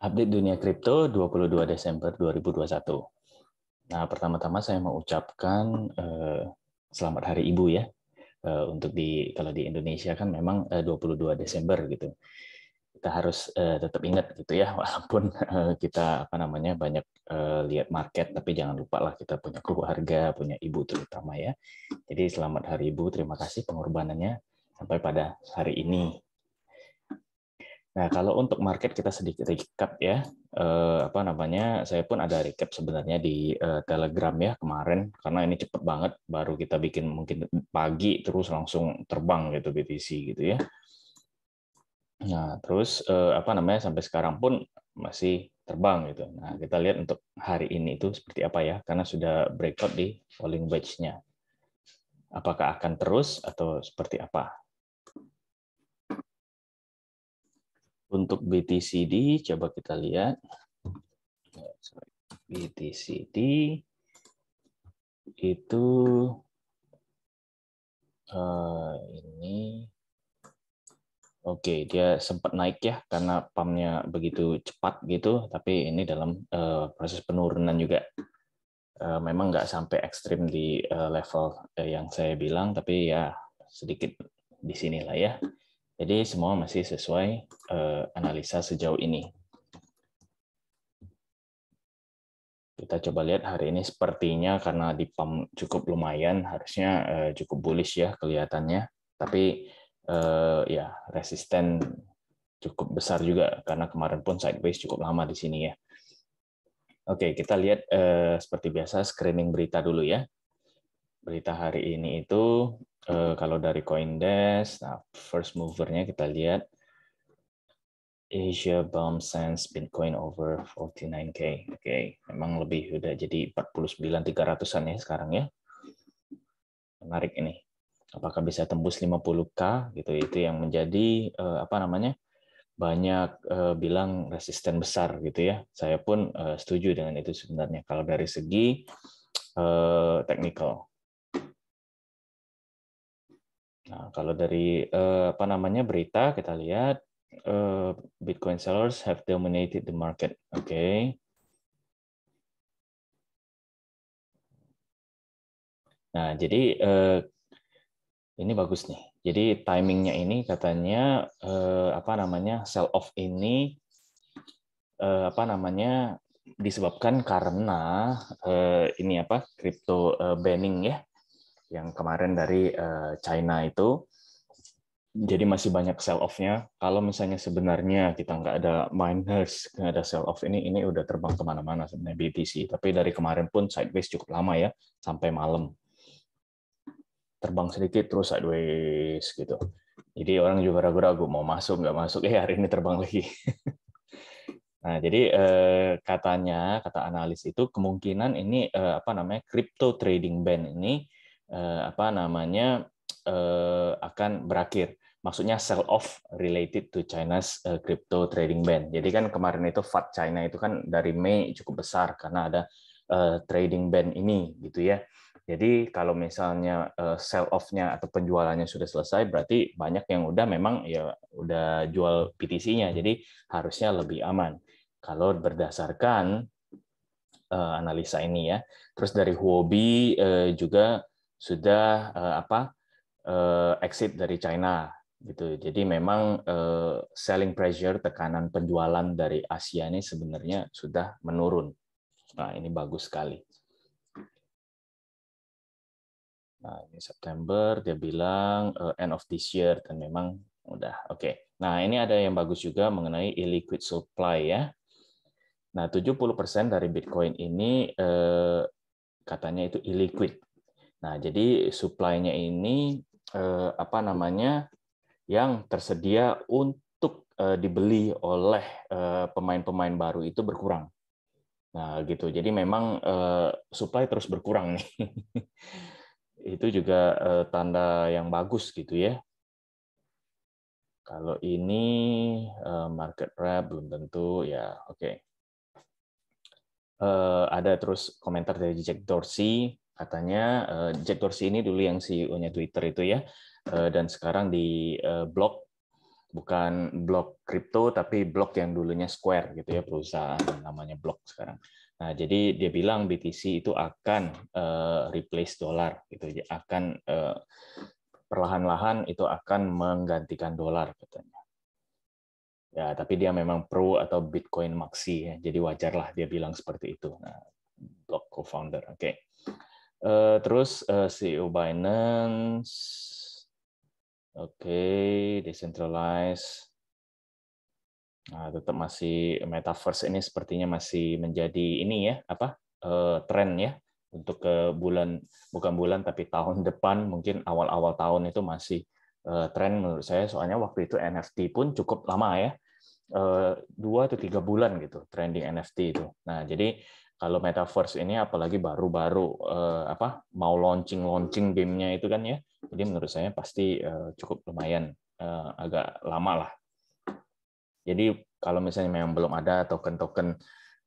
Update dunia kripto 22 Desember 2021. Nah, pertama-tama saya mau ucapkan selamat Hari Ibu ya. Untuk kalau di Indonesia kan memang 22 Desember gitu. Kita harus tetap ingat gitu ya, walaupun kita banyak lihat market, tapi jangan lupa lah kita punya keluarga, punya ibu terutama ya. Jadi selamat Hari Ibu, terima kasih pengorbanannya sampai pada hari ini. Nah, kalau untuk market kita sedikit recap ya. Saya pun ada recap sebenarnya di Telegram ya kemarin, karena ini cepet banget, baru kita bikin mungkin pagi terus langsung terbang gitu BTC gitu ya. Nah, terus sampai sekarang pun masih terbang gitu. Nah, kita lihat untuk hari ini itu seperti apa ya, karena sudah breakout di falling wedge-nya. Apakah akan terus atau seperti apa? Untuk BTCD, coba kita lihat. BTCD itu ini oke, dia sempat naik ya karena pumpnya begitu cepat gitu, tapi ini dalam proses penurunan juga. Memang nggak sampai ekstrim di level yang saya bilang, tapi ya sedikit di sinilah ya. Jadi semua masih sesuai analisa sejauh ini. Kita coba lihat hari ini sepertinya karena di pump cukup lumayan, harusnya cukup bullish ya kelihatannya. Tapi ya resisten cukup besar juga karena kemarin pun sideways cukup lama di sini ya. Oke, kita lihat seperti biasa screening berita dulu ya. Berita hari ini itu kalau dari CoinDesk, nah first movernya kita lihat Asia Bomb Sense Bitcoin over 49K. Oke, memang lebih udah jadi 49.300-an ya sekarang ya. Menarik ini. Apakah bisa tembus 50K gitu, itu yang menjadi banyak bilang resisten besar gitu ya. Saya pun setuju dengan itu sebenarnya kalau dari segi technical. Nah, kalau dari berita kita lihat Bitcoin sellers have dominated the market. Oke. Nah, jadi ini bagus nih. Jadi timingnya ini katanya sell off ini disebabkan karena crypto banning ya, yang kemarin dari China itu. Jadi masih banyak sell off-nya. Kalau misalnya sebenarnya kita nggak ada miners, nggak ada sell off ini udah terbang kemana-mana sebenarnya BTC. Tapi dari kemarin pun sideways cukup lama ya, sampai malam. Terbang sedikit terus sideways gitu. Jadi orang juga ragu-ragu mau masuk nggak masuk. Hari ini terbang lagi. Nah, jadi kata analis itu kemungkinan ini crypto trading ban ini akan berakhir. Maksudnya sell off related to China's crypto trading ban. Jadi kan kemarin itu FAT China itu kan dari Mei cukup besar karena ada trading ban ini gitu ya. Jadi kalau misalnya sell off-nya atau penjualannya sudah selesai, berarti banyak yang udah memang ya udah jual BTC-nya. Jadi harusnya lebih aman kalau berdasarkan analisa ini ya. Terus dari Huobi juga sudah exit dari China gitu. Jadi memang selling pressure, tekanan penjualan dari Asia ini sebenarnya sudah menurun. Nah, ini bagus sekali. Nah, ini September dia bilang end of this year dan memang udah oke. Nah, ini ada yang bagus juga mengenai illiquid supply ya. Nah, 70% dari Bitcoin ini katanya itu illiquid. Nah, jadi supply-nya ini yang tersedia untuk dibeli oleh pemain-pemain baru itu berkurang. Nah, gitu. Jadi memang supply terus berkurang nih. Itu juga tanda yang bagus gitu ya. Kalau ini market wrap belum tentu ya, oke. Ada terus komentar dari Jack Dorsey, katanya Jack Dorsey ini dulu yang CEO-nya Twitter itu ya, dan sekarang di blog bukan blok kripto tapi blok yang dulunya Square gitu ya, perusahaan namanya Block sekarang. Nah, jadi dia bilang BTC itu akan replace dolar gitu, akan perlahan-lahan itu akan menggantikan dolar katanya. Ya, tapi dia memang pro atau Bitcoin maxi ya, jadi wajarlah dia bilang seperti itu. Nah, Block co-founder, oke. Terus CEO Binance, oke, decentralized. Nah, tetap masih metaverse ini sepertinya masih menjadi ini ya, apa tren ya untuk ke bukan bulan tapi tahun depan, mungkin awal-awal tahun itu masih tren menurut saya, soalnya waktu itu NFT pun cukup lama ya, 2 atau 3 bulan gitu trending NFT itu. Nah, jadi kalau metaverse ini apalagi baru-baru mau launching gamenya itu kan ya, jadi menurut saya pasti cukup lumayan agak lama lah. Jadi kalau misalnya memang belum ada token-token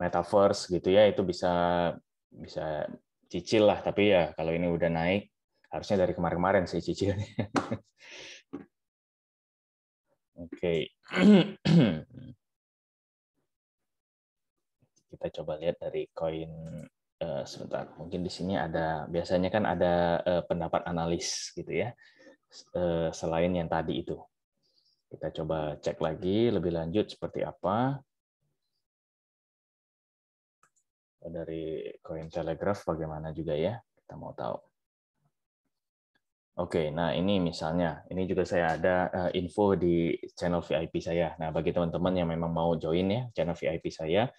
metaverse gitu ya, itu bisa bisa cicil lah. Tapi ya kalau ini udah naik, harusnya dari kemarin-kemarin sih cicilnya. Oke. Kita coba lihat dari koin sebentar. Mungkin di sini ada, biasanya kan ada pendapat analis gitu ya. Selain yang tadi itu. Kita coba cek lagi lebih lanjut seperti apa. Dari Cointelegraph bagaimana juga ya, kita mau tahu. Oke, nah ini misalnya, ini juga saya ada info di channel VIP saya. Nah, bagi teman-teman yang memang mau join ya channel VIP saya,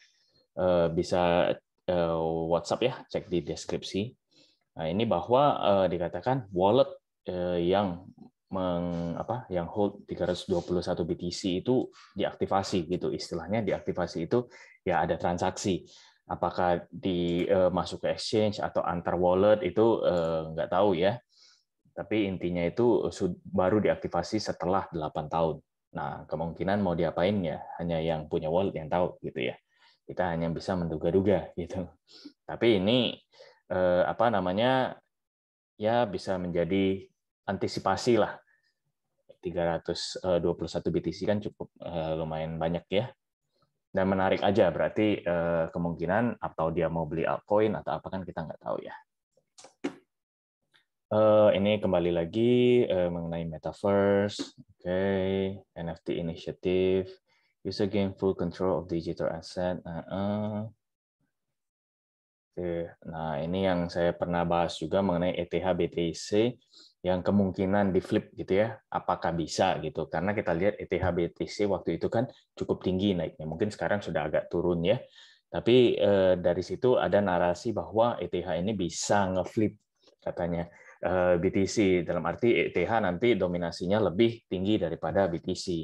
bisa WhatsApp ya, cek di deskripsi. Nah, ini bahwa dikatakan wallet yang yang hold 321 BTC itu diaktifasi gitu, istilahnya diaktifasi itu ya ada transaksi. Apakah masuk ke exchange atau antar wallet itu nggak tahu ya. Tapi intinya itu baru diaktifasi setelah 8 tahun. Nah, kemungkinan mau diapain ya hanya yang punya wallet yang tahu gitu ya. Kita hanya bisa menduga-duga gitu. Tapi ini ya bisa menjadi antisipasi lah. 321 BTC kan cukup lumayan banyak ya. Dan menarik aja, berarti kemungkinan atau dia mau beli altcoin atau apa kan kita nggak tahu ya. Ini kembali lagi mengenai metaverse, NFT initiative, user gain full control of digital asset. Nah ini yang saya pernah bahas juga mengenai ETH BTC yang kemungkinan di flip gitu ya, apakah bisa gitu? Karena kita lihat ETH BTC waktu itu kan cukup tinggi naiknya, mungkin sekarang sudah agak turun ya. Tapi dari situ ada narasi bahwa ETH ini bisa ngeflip katanya. BTC dalam arti ETH nanti dominasinya lebih tinggi daripada BTC.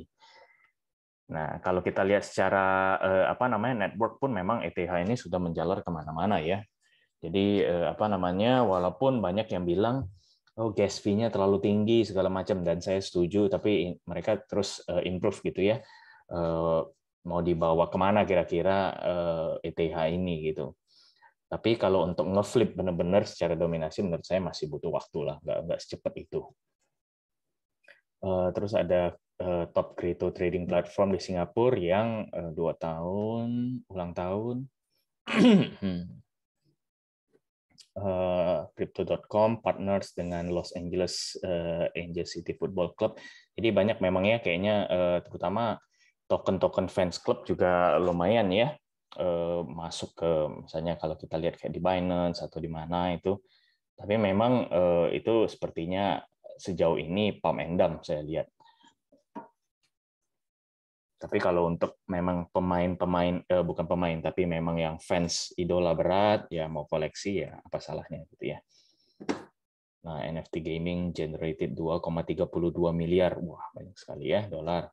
Nah, kalau kita lihat secara network pun memang ETH ini sudah menjalar kemana-mana ya. Jadi walaupun banyak yang bilang oh gas fee-nya terlalu tinggi segala macam, dan saya setuju, tapi mereka terus improve gitu ya. Mau dibawa kemana kira-kira ETH ini gitu. Tapi kalau untuk ngeflip benar-benar secara dominasi menurut saya masih butuh waktu lah, nggak secepat itu. Terus ada top crypto trading platform di Singapura yang 2 tahun ulang tahun. Crypto.com partners dengan Los Angeles Angel City Football Club. Jadi banyak memangnya kayaknya terutama token-token fans club juga lumayan ya. Masuk ke misalnya kalau kita lihat kayak di Binance atau di mana itu, tapi memang itu sepertinya sejauh ini pump and dump saya lihat. Tapi kalau untuk memang pemain-pemain bukan pemain tapi memang yang fans idola berat ya mau koleksi ya apa salahnya gitu ya. Nah, NFT gaming generated 2,32 miliar. Wah, banyak sekali ya dolar.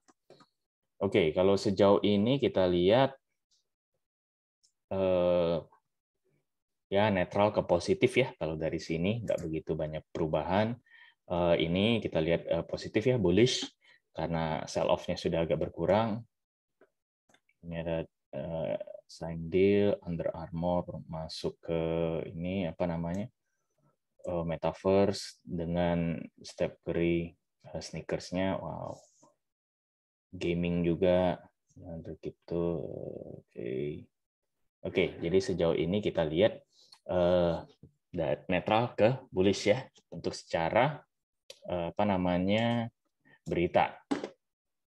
Oke, kalau sejauh ini kita lihat ya netral ke positif ya. Kalau dari sini nggak begitu banyak perubahan. Ini kita lihat positif ya, bullish karena sell off-nya sudah agak berkurang. Ini ada sign deal, Under Armour masuk ke ini apa namanya metaverse dengan Steph Curry sneakers-nya. Wow, gaming juga, crypto. Oke, jadi sejauh ini kita lihat netral ke bullish ya untuk secara berita.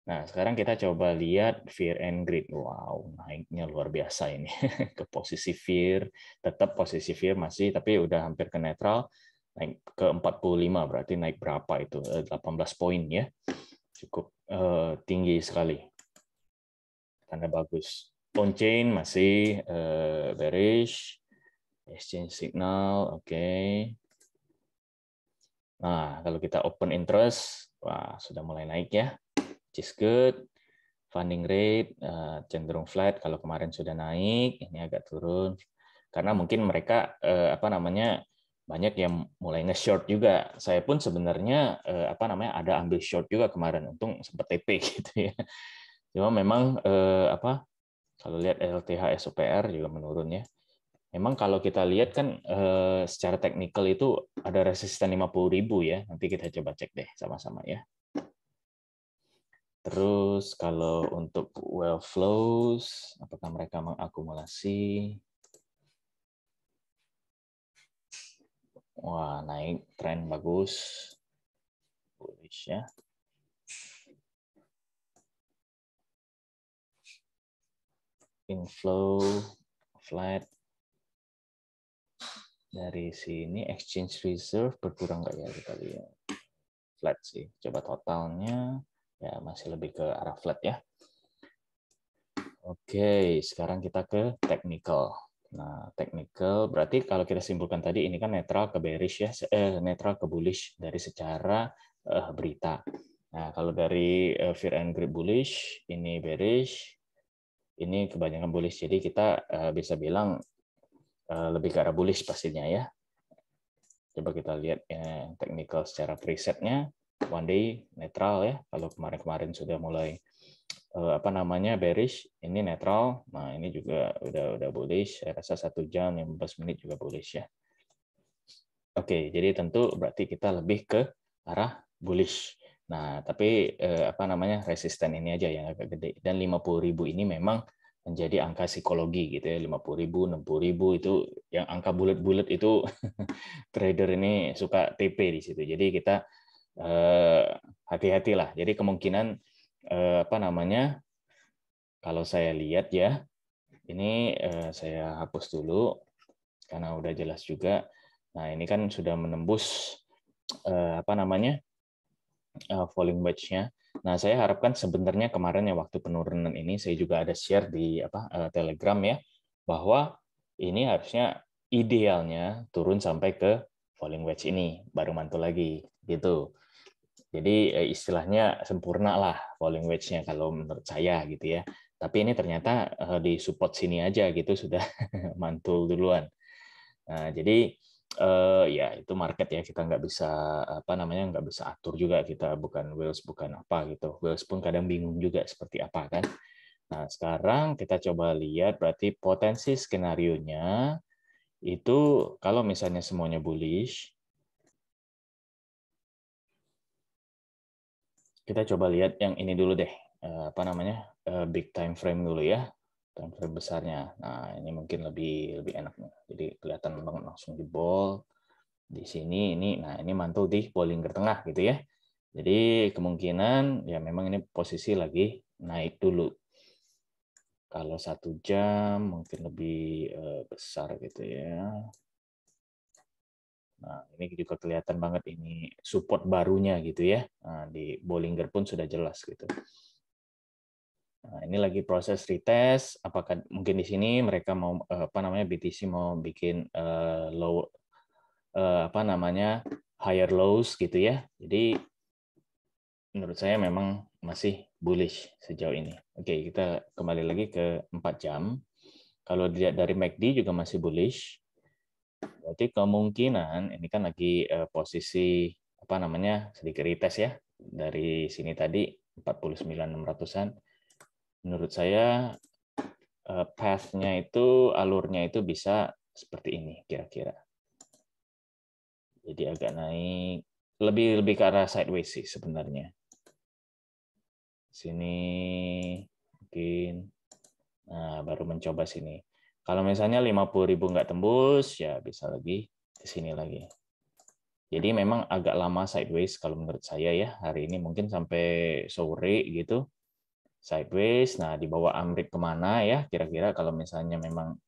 Nah, sekarang kita coba lihat fear and greed. Wow, naiknya luar biasa ini ke posisi fear, tetap posisi fear masih, tapi udah hampir ke netral, naik ke 45, berarti naik berapa itu? 18 poin ya. Cukup tinggi sekali. Tanda bagus. On-chain masih bearish. Exchange signal, oke. Nah, kalau kita open interest, wah, sudah mulai naik ya. Which is good. Funding rate cenderung flat. Kalau kemarin sudah naik, ini agak turun. Karena mungkin mereka banyak yang mulai nge-short juga. Saya pun sebenarnya ada ambil short juga kemarin. Untung sempat TP gitu ya. Cuma memang kalau lihat LTH SOPR juga menurun ya. Memang kalau kita lihat kan secara teknikal itu ada resisten 50.000 ya. Nanti kita coba cek deh sama-sama ya. Terus kalau untuk well flows, apakah mereka mengakumulasi? Wah, naik, tren bagus. Bullish ya. Inflow, flat. Dari sini exchange reserve berkurang nggak ya, kita lihat. Flat sih. Coba totalnya, ya masih lebih ke arah flat ya. Oke, sekarang kita ke technical. Nah, technical berarti kalau kita simpulkan tadi ini kan netral ke bearish ya, netral ke bullish dari secara berita. Nah, kalau dari fear and greed bullish, ini bearish, ini kebanyakan bullish. Jadi kita bisa bilang lebih ke arah bullish pastinya ya. Coba kita lihat technical secara presetnya, one day netral ya. Kalau kemarin-kemarin sudah mulai bearish, ini netral. Nah, ini juga udah bullish. Saya rasa 1 jam 15 menit juga bullish ya. Oke, jadi tentu berarti kita lebih ke arah bullish. Nah, tapi resisten ini aja yang agak gede. Dan 50.000 ini memang menjadi angka psikologi gitu ya. 50.000, 60.000 itu yang angka bulat-bulat itu trader ini suka TP di situ. Jadi kita hati-hatilah. Jadi kemungkinan kalau saya lihat ya, ini saya hapus dulu karena udah jelas juga. Nah, ini kan sudah menembus falling wedge-nya. Nah, saya harapkan sebenarnya kemarin ya waktu penurunan ini saya juga ada share di Telegram ya, bahwa ini harusnya idealnya turun sampai ke falling wedge ini baru mantul lagi gitu. Jadi istilahnya sempurna lah falling wedge-nya kalau menurut saya gitu ya. Tapi ini ternyata di support sini aja gitu sudah mantul duluan. Nah, jadi ya itu market ya, kita nggak bisa nggak bisa atur juga, kita bukan Wales bukan apa gitu. Wales pun kadang bingung juga seperti apa kan. Nah, sekarang kita coba lihat berarti potensi skenarionya itu kalau misalnya semuanya bullish, kita coba lihat yang ini dulu deh, big time frame dulu ya, time frame besarnya. Nah, ini mungkin lebih enak nih. Jadi kelihatan banget langsung di ball di sini ini. Nah, ini mantul di Bollinger Tengah gitu ya. Jadi kemungkinan ya memang ini posisi lagi naik dulu. Kalau 1 jam mungkin lebih besar gitu ya. Nah, ini juga kelihatan banget ini support barunya gitu ya. Nah, di Bollinger pun sudah jelas gitu. Nah, ini lagi proses retest. Apakah mungkin di sini mereka mau BTC mau bikin low higher lows gitu ya. Jadi menurut saya memang masih bullish sejauh ini. Oke, kita kembali lagi ke 4 jam. Kalau dilihat dari MACD juga masih bullish. Berarti kemungkinan ini kan lagi posisi sedikit retest ya. Dari sini tadi 49.600-an. Menurut saya path-nya itu, alurnya itu bisa seperti ini kira-kira. Jadi agak naik, lebih ke arah sideways sih sebenarnya. sini mungkin. Nah, baru mencoba sini. Kalau misalnya 50.000 nggak tembus, ya bisa lagi ke sini lagi. Jadi memang agak lama sideways kalau menurut saya ya. Hari ini mungkin sampai sore gitu. Sideways. Nah, dibawa Amrik kemana ya? Kira-kira kalau misalnya memang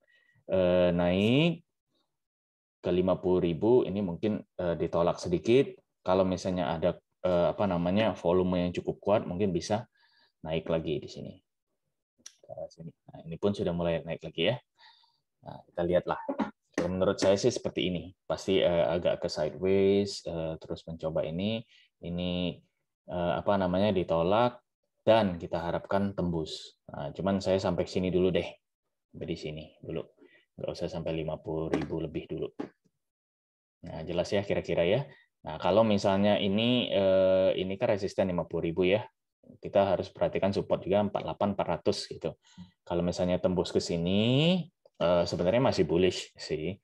naik ke 50.000, ini mungkin ditolak sedikit. Kalau misalnya ada apa namanya volume yang cukup kuat, mungkin bisa naik lagi di sini. Nah, ini pun sudah mulai naik lagi ya. Nah, kita lihatlah. Kalau menurut saya sih seperti ini. Pasti agak ke sideways, terus mencoba ini apa namanya ditolak dan kita harapkan tembus. Nah, cuman saya sampai sini dulu deh. Sampai di sini dulu. Nggak usah sampai 50.000 lebih dulu. Nah, jelas ya kira-kira ya. Nah, kalau misalnya ini kan resisten 50.000 ya. Kita harus perhatikan support juga 48.400 gitu. Kalau misalnya tembus ke sini sebenarnya masih bullish sih.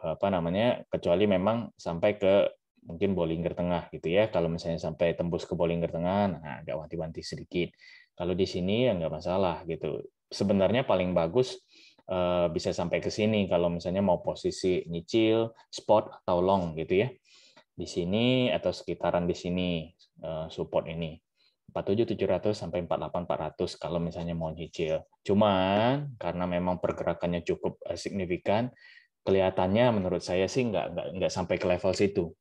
Apa namanya? Kecuali memang sampai ke mungkin Bollinger Tengah gitu ya. Kalau misalnya sampai tembus ke Bollinger Tengah, nah agak wanti-wanti sedikit. Kalau di sini ya nggak masalah gitu. Sebenarnya paling bagus bisa sampai ke sini kalau misalnya mau posisi nyicil, spot atau long gitu ya. Di sini atau sekitaran di sini support ini. 47.700 sampai 48.400 kalau misalnya mau nyicil. Cuman karena memang pergerakannya cukup signifikan, kelihatannya menurut saya sih nggak sampai ke level situ.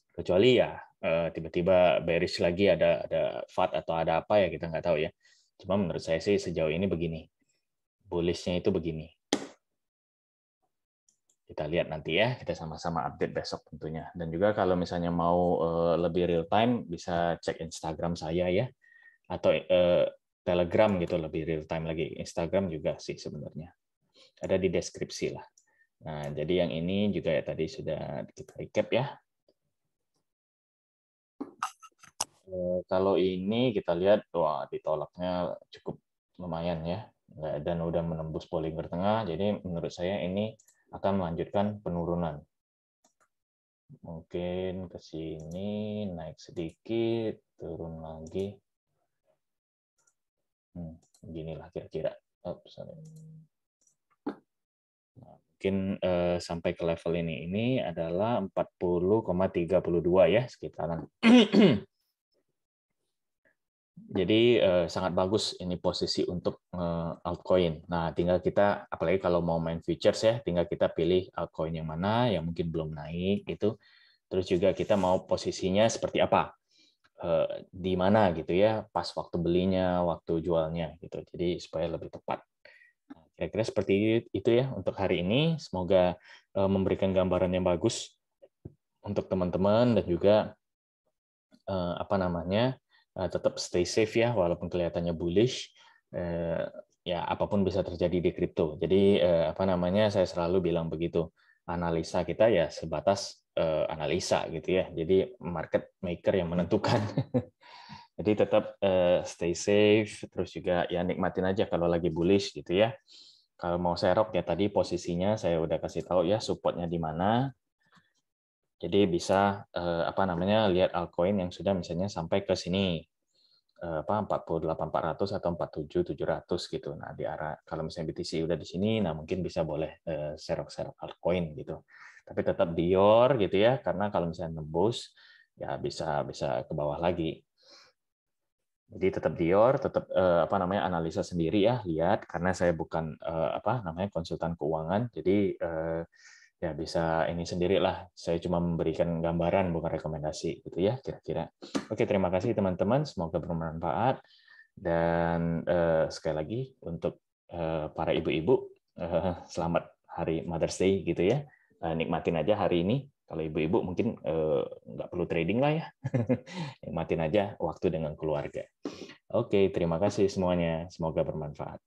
Kecuali ya tiba-tiba bearish lagi ada FAD atau ada apa ya kita nggak tahu ya. Cuma menurut saya sih sejauh ini begini. Bullish-nya itu begini. Kita lihat nanti ya, kita sama-sama update besok tentunya. Dan juga kalau misalnya mau lebih real time, bisa cek Instagram saya ya, atau Telegram gitu lebih real time lagi. Instagram juga sih sebenarnya. Ada di deskripsi lah. Nah, jadi yang ini juga ya tadi sudah kita recap ya. Kalau ini kita lihat, wah ditolaknya cukup lumayan ya, dan udah menembus Bollinger Tengah. Jadi menurut saya ini akan melanjutkan penurunan. Mungkin ke sini naik sedikit, turun lagi. Beginilah kira-kira. Nah, mungkin sampai ke level ini. Ini adalah 40,32 ya sekitaran. Jadi sangat bagus ini posisi untuk altcoin. Nah, tinggal kita, apalagi kalau mau main futures ya, tinggal kita pilih altcoin yang mana yang mungkin belum naik itu. Terus juga kita mau posisinya seperti apa, di mana gitu ya, pas waktu belinya, waktu jualnya gitu. Jadi supaya lebih tepat. Kira-kira seperti itu ya untuk hari ini. Semoga memberikan gambaran yang bagus untuk teman-teman dan juga apa namanya, tetap stay safe ya walaupun kelihatannya bullish. Ya apapun bisa terjadi di kripto. Jadi apa namanya, saya selalu bilang begitu. Analisa kita ya sebatas analisa gitu ya. Jadi market maker yang menentukan. Jadi tetap stay safe, terus juga ya nikmatin aja kalau lagi bullish gitu ya. Kalau mau serok ya tadi posisinya saya udah kasih tahu ya, supportnya di mana. Jadi bisa apa namanya, lihat altcoin yang sudah misalnya sampai ke sini 48.400 atau 47.700 gitu. Nah, di arah kalau misalnya BTC udah di sini, nah mungkin bisa boleh serok-serok altcoin gitu. Tapi tetap dior gitu ya, karena kalau misalnya nembus ya bisa ke bawah lagi. Jadi tetap dior, tetap apa namanya, analisa sendiri ya, lihat karena saya bukan apa namanya konsultan keuangan. Jadi ya bisa ini sendirilah. Saya cuma memberikan gambaran bukan rekomendasi gitu ya kira-kira. Oke, terima kasih teman-teman, semoga bermanfaat dan sekali lagi untuk para ibu-ibu selamat hari Mother's Day gitu ya. Nikmatin aja hari ini. Kalau ibu-ibu mungkin nggak perlu trading lah ya. Nikmatin aja waktu dengan keluarga. Oke, terima kasih semuanya. Semoga bermanfaat.